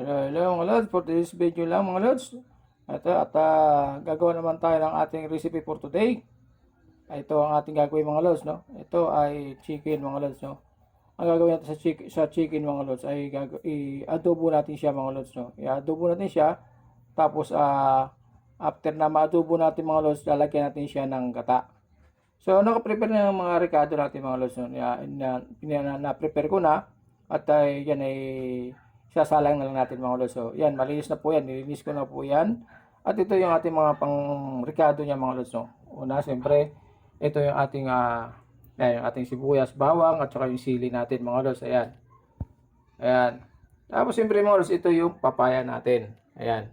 Hello mga lods, for this video lang mga lods. Ito at gagawa naman tayo ng ating recipe for today. Ito ang ating gagawin mga lods, no. Ito ay chicken mga lods, no. Ang gagawin natin sa chicken mga lods ay i-adobo natin siya mga lods, no. I-adobo natin siya tapos after na ma-adobo natin mga lods, lalagyan natin siya ng gata. So naka-prepare na yung mga ricado natin mga lods, no. Na-prepare ko na at yan ay sasalang na lang natin mga lods. So, yan, malinis na po yan. Nilinis ko na po yan. At ito yung ating mga pang-ricado niya mga lods. No? Una, siyempre, ito yung ating, yung ating sibuyas, bawang, at saka yung sili natin mga lods. Ayan. Ayan. Tapos, siyempre mga lods, ito yung papaya natin. Ayan.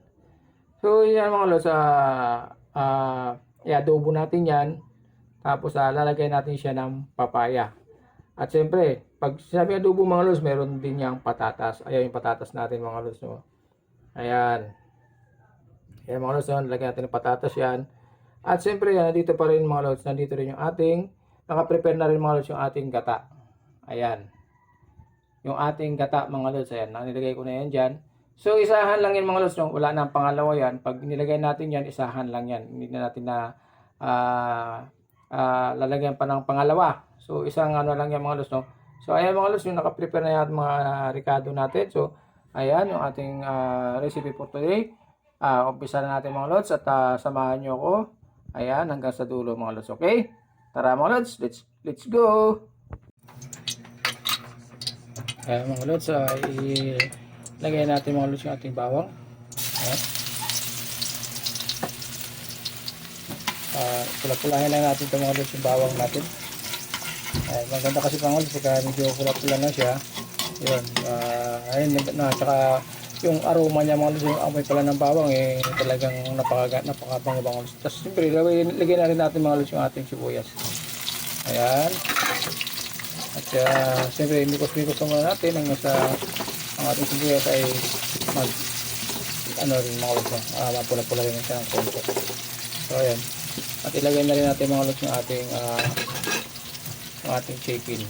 So, yan mga lods, i-adobo natin yan. Tapos, lalagay natin siya ng papaya. At siyempre, pag sinabi adobo mga lods, meron din yung patatas. Ayan yung patatas natin mga lods. No? Ayan. Ayan mga lods, no? Lagyan natin ng patatas yan. At siyempre, yan, nandito pa rin mga lods. Nandito rin yung ating, nakaprepare na rin mga lods yung ating gata. Ayan. Yung ating gata mga lods. Ayan, nilagay ko na yan dyan. So, isahan lang yan mga lods. No? Wala na ang pangalawa yan. Pag nilagay natin yan, isahan lang yan. Hindi na natin na lalagyan pa ng pangalawa. So, isang ano lang yan mga lods, no? So, ayan mga lods, yung nakaprepare na yung mga ricado natin. So, ayan yung ating recipe for today. Umpisa na natin mga lods at samahan nyo ako. Ayan, hanggang sa dulo mga lods, okay? Tara mga lods, let's go! Ayan mga lods, ilagay natin mga lods yung ating bawang. Ayan. Pula-pulahin lang natin ito mga lods yung bawang natin. Ay, maganda kasi mga lods pagka medyo pula-pula na siya. Yun, ayun na, saka yung aroma niya mga lods, yung amoy pala ng bawang talagang napakabango-bango. Tapos siyempre, lagyan na rin natin mga lods yung ating sibuyas. Ayan. At siyempre, mikos-mikos na muna natin hanggang sa ang ating sibuyas ay rin mga lods, mapula-pula rin siya ng konti. So, ayan. At ilagay na rin natin mga lods yung ating chicken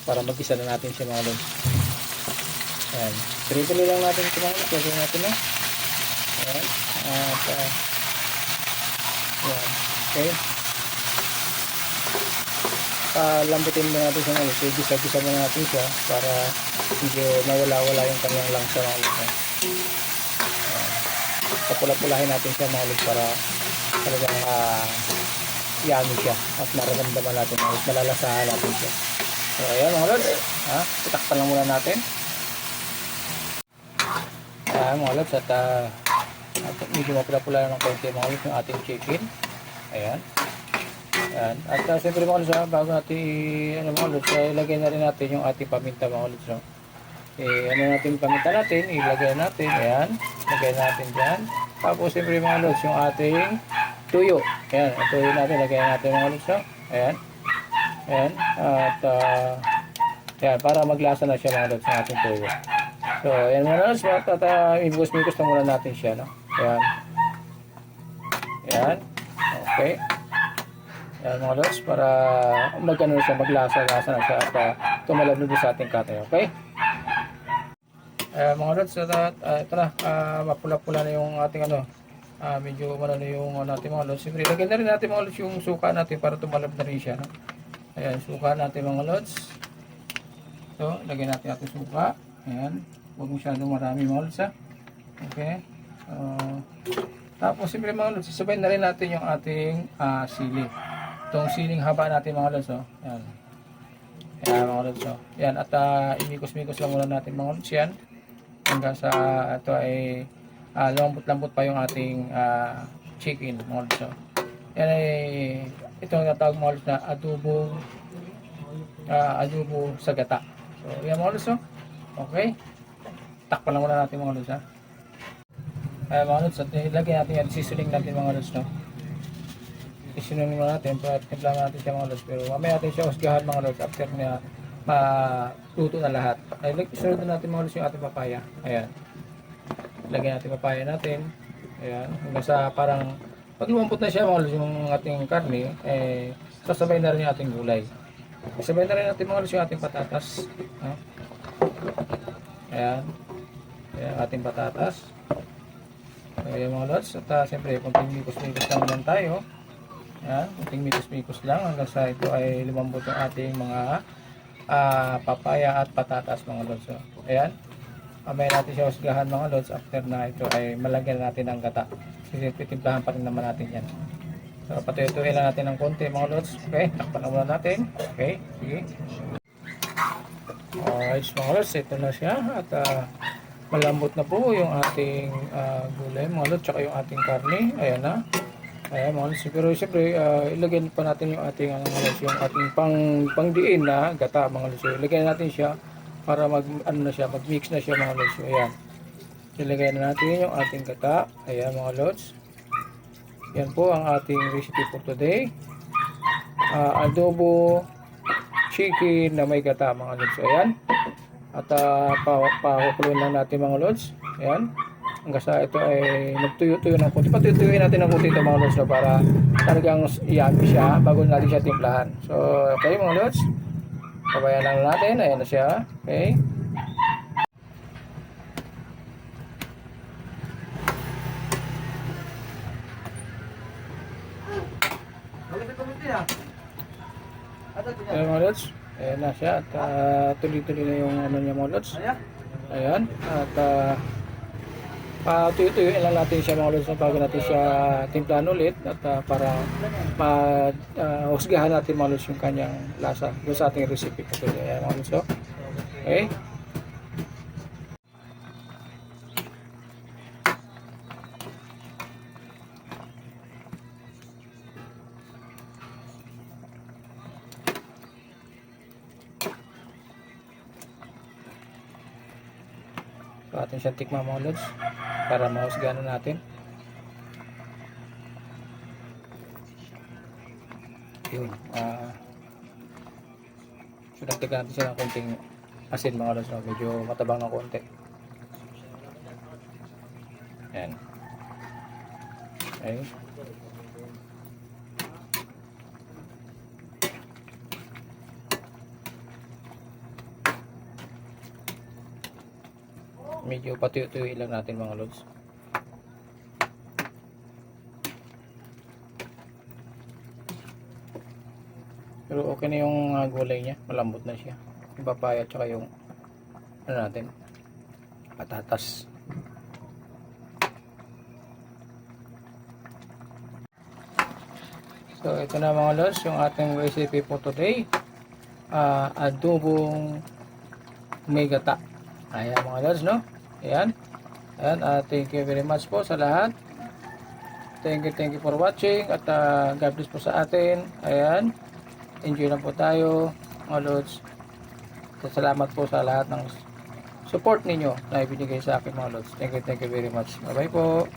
para mag-isa na natin siya mga lods. Ayan, tuloy lang natin ito mga lods. Lagyan natin na ayan, at ayan, okay, lambutin mo natin siya mga lods. Gisa-gisa mo natin siya para hindi mawala-wala yung kanyang langsa mga lods. Papula-pulahin natin siya mga lods para talagang yummy siya at mararamdaman natin, malalasahan natin siya. So ayan mga lods, itakpan lang muna natin. Ayan mga lods, at medyo mapula-pula ng konti mga lods yung ating chicken. Ayan. Ayan. At siyempre mga lods, bago natin mga lods, ilagay na rin natin yung ating paminta mga lods, no? Natin yung paminta natin, ilagay natin. Ayan, ilagay natin dyan. Tapos siyempre mga lods, yung ating tuyo. Ayan, ang tuyo natin, lagayan natin mga lods, no? Ayan. Ayan. At ayan, para maglasa na siya mga lods ng ating tuyo. So, ayan mga lods, ibigos-bigos na muna natin siya, no? Ayan. Ayan. Okay. Ayan mga lods, para magano siya, maglasa-lasa na siya at tumalab na sa ating katay, okay? Ayan mga lods, ito na, mapula-pula na yung ating medyo na yung natin mga lods. Siyempre, lagyan na rin natin mga lods yung suka natin para tumalab na rin siya, no? Ayan, suka natin mga lods. So, lagyan natin suka. Ayan, huwag masyadong marami mga lods, ha? Okay. Tapos siyempre mga lods, sabay na rin natin yung ating sili. Itong siling haba natin mga lods, oh. Ayan. Ayan mga lods, oh. Ayan, at imikos-mikos lang muna natin mga lods yan. Hanggang sa ito ay lambot-lambot pa yung ating chicken mga lods. So, yan ay itong natawag mga lods na adobo sa gata. So yan mga lods, okay, takpan lang muna natin mga lods, ha. Mga lods, at ilagay natin yan, seasoning natin mga lods, no. Seasoning muna natin, timpla natin siya mga lods, pero mamaya natin siya usgahan mga lods after na maluto na lahat. Ay, isunod natin mga lods yung ating papaya. Ayan, lagyan natin papaya natin. Ayan, hanggang sa parang pag lumampot na siya mga lods yung ating karne, sasabay na rin yung ating gulay. Sabay na rin natin mga lods yung ating patatas. Ayan. Ayan, ating patatas. Ayan mga lods. At siyempre, kunting mikos-mikos lang naman tayo. Ayan, kunting mikos-mikos lang hanggang sa ito ay lumambot yung ating mga papaya at patatas mga lods. So, ayan. Mamaya natin siya husgahan mga lods after na ito ay malagyan natin ng gata. Kasi titimplahan pa rin naman natin yan. So, patuyutuin lang natin ng konti mga lods. Okay, takpan na muna natin. Okay, sige. Alright mga lods, ito na siya. At malambot na po yung ating gulay mga lods, tsaka yung ating karne. Ayan na. Ayan mga lods. Pero siyempre, ilagay pa natin yung ating, yung ating pangdiin na gata mga lods. So, ilagay natin siya para mag-mix na siya mga lods. So, ayan. Ilagay na natin yung ating gata. Ayan mga lods. Yan po ang ating recipe for today. Adobo chicken na may gata mga lods. Ayan. At pakukulun lang natin mga lods. Ayan. Hanggang sa ito ay magtuyo-tuyo ng kunti. Patuyutuyin natin ng kunti ito mga lods na para talagang yummy siya bago natin siya timplahan. So okay mga lods. Pabayaan lang natin. Ayan na siya. Okay. Ayan mga lods, ayan na siya at tuloy-tuloy na yung ano niya mga lods. Ayan, at tuyo-tuyuin lang natin siya mga lods bago natin siya timplahan ulit at para husgahan natin mga lods yung kanyang lasa doon sa ating recipe. Ayan mga lods, okay. So atin siyang tikman mga lods para mahusgahan natin. Yun. So nagtigan natin siya ng konting asin mga lods. Medyo matabang ng konti. Ayan. Okay. Medyo patuyo-tuyo lang natin mga lods. Pero okay na yung gulay niya, malambot na siya. Yung papaya at saka yung ano natin, patatas. So ito na mga lods, yung ating recipe for today. Adobong may gata. Ayan mga lods, no? Ayan. Ayan, thank you very much po sa lahat. Thank you for watching. At God bless po sa atin. Ayan. Enjoy lang po tayo, mga lods. Salamat po sa lahat ng support ninyo na ibinigay sa akin mga lods. Thank you very much. Bye bye po.